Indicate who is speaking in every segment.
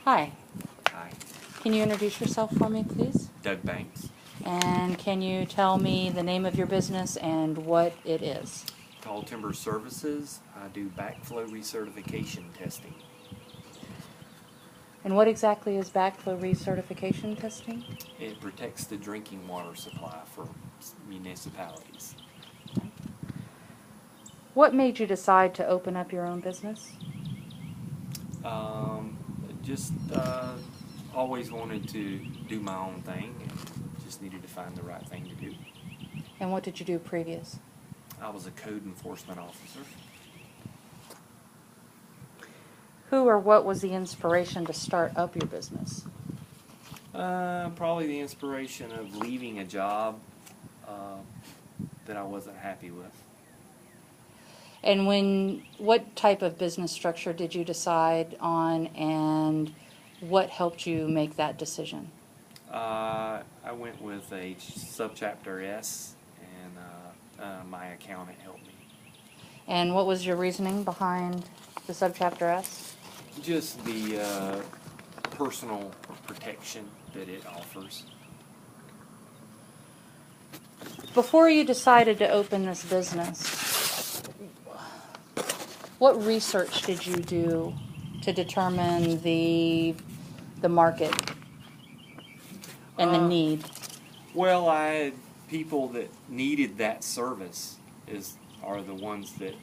Speaker 1: Hi.
Speaker 2: Hi,
Speaker 1: Can you introduce yourself for me, please?
Speaker 2: Doug Banks.
Speaker 1: And can you tell me the name of your business and what it is?
Speaker 2: Tall Timber Services. I do backflow recertification testing.
Speaker 1: And what exactly is backflow recertification testing?
Speaker 2: It protects the drinking water supply for municipalities.
Speaker 1: What made you decide to open up your own business?
Speaker 2: Um, just always wanted to do my own thing and just needed to find the right thing to do.
Speaker 1: And what did you do previous?
Speaker 2: I was a code enforcement officer.
Speaker 1: Who or what was the inspiration to start up your business?
Speaker 2: Probably the inspiration of leaving a job that I wasn't happy with.
Speaker 1: And what type of business structure did you decide on, and what helped you make that decision?
Speaker 2: I went with a subchapter S, and my accountant helped me.
Speaker 1: And what was your reasoning behind the subchapter S?
Speaker 2: Just the personal protection that it offers.
Speaker 1: Before you decided to open this business, what research did you do to determine the market and the need?
Speaker 2: Well, I had people that needed that service are the ones that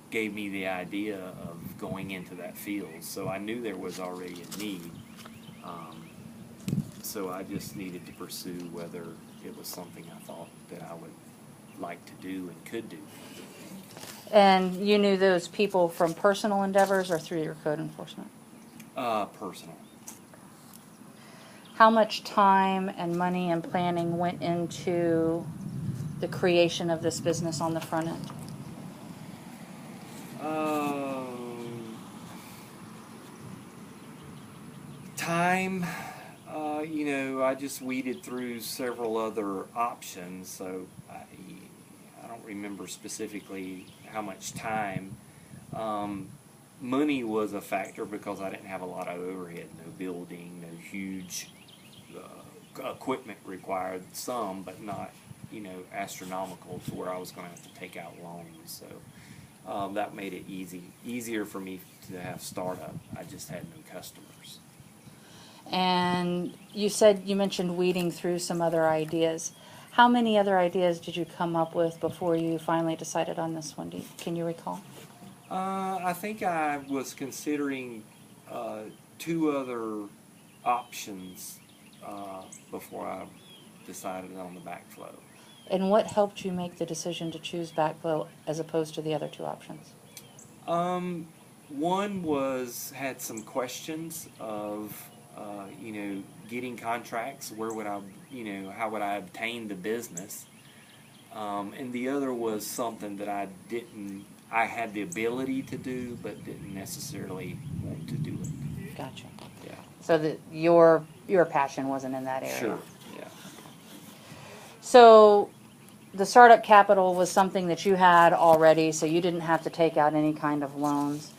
Speaker 2: gave me the idea of going into that field. So I knew there was already a need. So I just needed to pursue whether it was something I thought that I would like to do and could do.
Speaker 1: And you knew those people from personal endeavors or through your code enforcement?
Speaker 2: Personal.
Speaker 1: How much time and money and planning went into the creation of this business on the front end?
Speaker 2: Time, I just weeded through several other options, so I don't remember specifically how much time. Money was a factor because I didn't have a lot of overhead, no building, no huge equipment required, some, but not, astronomical to where I was going to have to take out loans. So that made it easier for me to have startup. I just had no customers.
Speaker 1: And you mentioned weeding through some other ideas. How many other ideas did you come up with before you finally decided on this one? Can you recall?
Speaker 2: I think I was considering two other options before I decided on the backflow.
Speaker 1: And what helped you make the decision to choose backflow as opposed to the other two options?
Speaker 2: One had some questions of getting contracts. Where would I, how would I obtain the business? And the other was something that I had the ability to do, but didn't necessarily want to do it.
Speaker 1: Gotcha.
Speaker 2: Yeah.
Speaker 1: So that your passion wasn't in that area.
Speaker 2: Sure. Yeah.
Speaker 1: So the startup capital was something that you had already, so you didn't have to take out any kind of loans.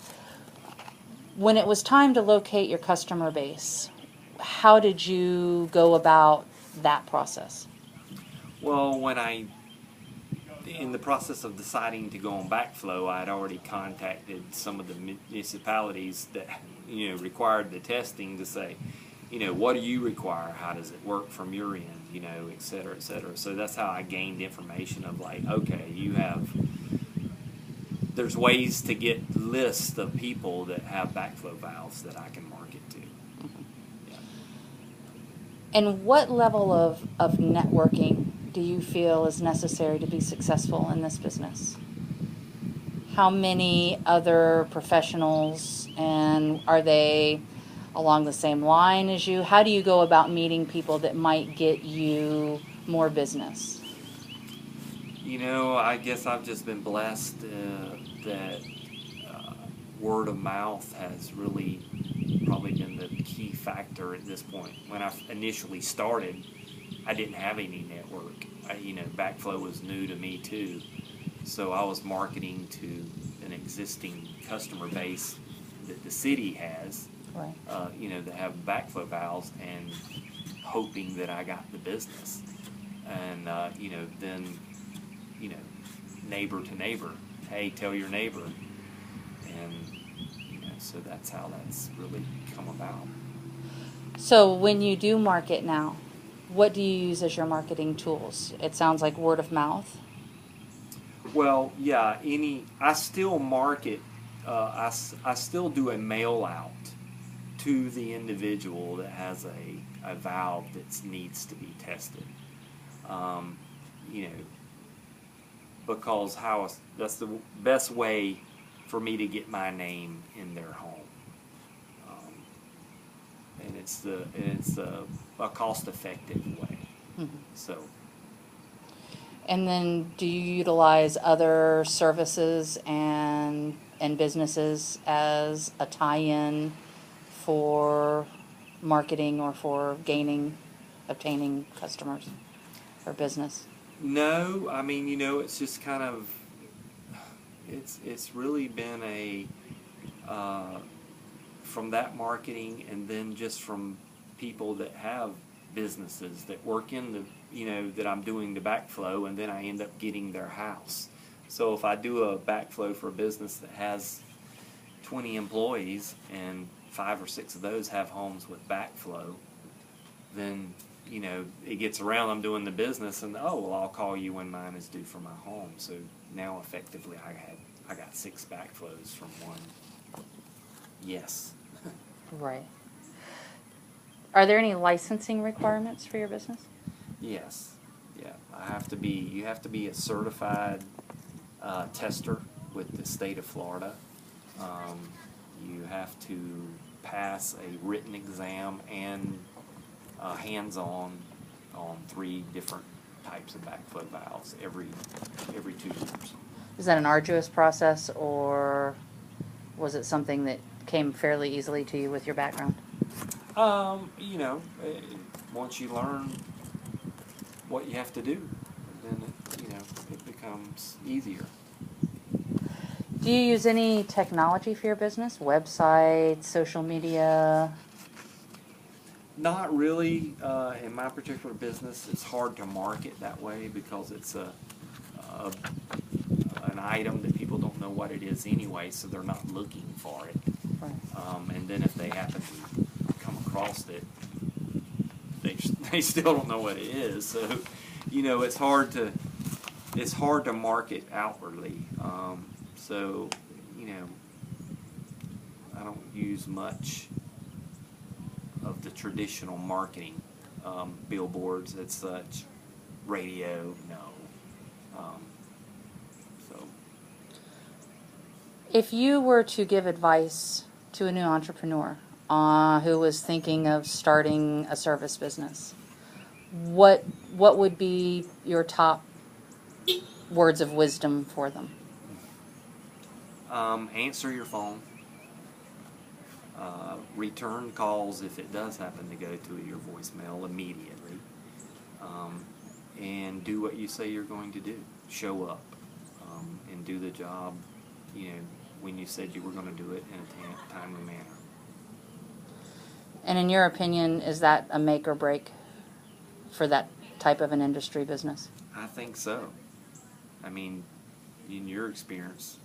Speaker 1: When it was time to locate your customer base, how did you go about that process?
Speaker 2: Well, in the process of deciding to go on backflow, I had already contacted some of the municipalities that required the testing to say, what do you require? How does it work from your end? Et cetera, et cetera. So that's how I gained information of okay, there's ways to get lists of people that have backflow valves that I can market to. Yeah.
Speaker 1: And what level of networking do you feel is necessary to be successful in this business? How many other professionals, and are they along the same line as you? How do you go about meeting people that might get you more business?
Speaker 2: I guess I've just been blessed that word of mouth has really probably been the key factor at this point. When I initially started, I didn't have any network. Backflow was new to me too. So I was marketing to an existing customer base that the city has,
Speaker 1: Right.
Speaker 2: That have backflow valves and hoping that I got the business. And, then, neighbor to neighbor, hey, tell your neighbor. And, so that's how that's really come about.
Speaker 1: So when you do market now, what do you use as your marketing tools? It sounds like word of mouth.
Speaker 2: Well, yeah, I still market, I still do a mail out to the individual that has a valve that needs to be tested. Um, you know, because that's the best way for me to get my name in their home. And it's a cost-effective way.
Speaker 1: Mm-hmm.
Speaker 2: So,
Speaker 1: And then do you utilize other services and businesses as a tie-in for marketing or for obtaining customers or business?
Speaker 2: no, I mean, it's just kind of, it's really been from that marketing, and then just from people that have businesses that work in that I'm doing the backflow, and then I end up getting their house. So if I do a backflow for a business that has 20 employees and 5 or 6 of those have homes with backflow, then it gets around, I'm doing the business, and I'll call you when mine is due for my home. So now effectively I got 6 backflows from one. Yes.
Speaker 1: Right. Are there any licensing requirements for your business?
Speaker 2: Yes. Yeah. You have to be a certified tester with the state of Florida. You have to pass a written exam and hands-on on 3 different types of backflow valves every 2 years.
Speaker 1: Is that an arduous process, or was it something that came fairly easily to you with your background?
Speaker 2: Once you learn what you have to do, then it becomes easier.
Speaker 1: Do you use any technology for your business? Website, social media?
Speaker 2: Not really. In my particular business, it's hard to market that way because it's an item that people don't know what it is anyway, so they're not looking for it.
Speaker 1: Right.
Speaker 2: And then if they happen to come across it, they still don't know what it is. So, it's hard to market outwardly. So, I don't use much of the traditional marketing, billboards and such, radio, no. So.
Speaker 1: If you were to give advice to a new entrepreneur who was thinking of starting a service business, what would be your top words of wisdom for them?
Speaker 2: Answer your phone. Return calls if it does happen to go to your voicemail immediately. And do what you say you're going to do. Show up and do the job, when you said you were going to do it in a timely manner.
Speaker 1: And in your opinion, is that a make or break for that type of an industry business?
Speaker 2: I think so. I mean, in your experience,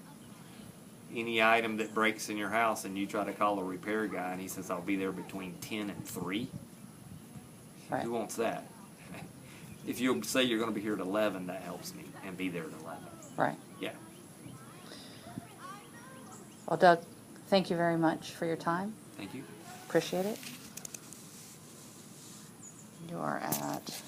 Speaker 2: any item that breaks in your house and you try to call a repair guy and he says, I'll be there between 10 and 3,
Speaker 1: Right.
Speaker 2: Who wants that? If you say you're going to be here at 11, that helps me, and be there at 11.
Speaker 1: Right.
Speaker 2: Yeah.
Speaker 1: Well, Doug, thank you very much for your time.
Speaker 2: Thank you.
Speaker 1: Appreciate it. You are at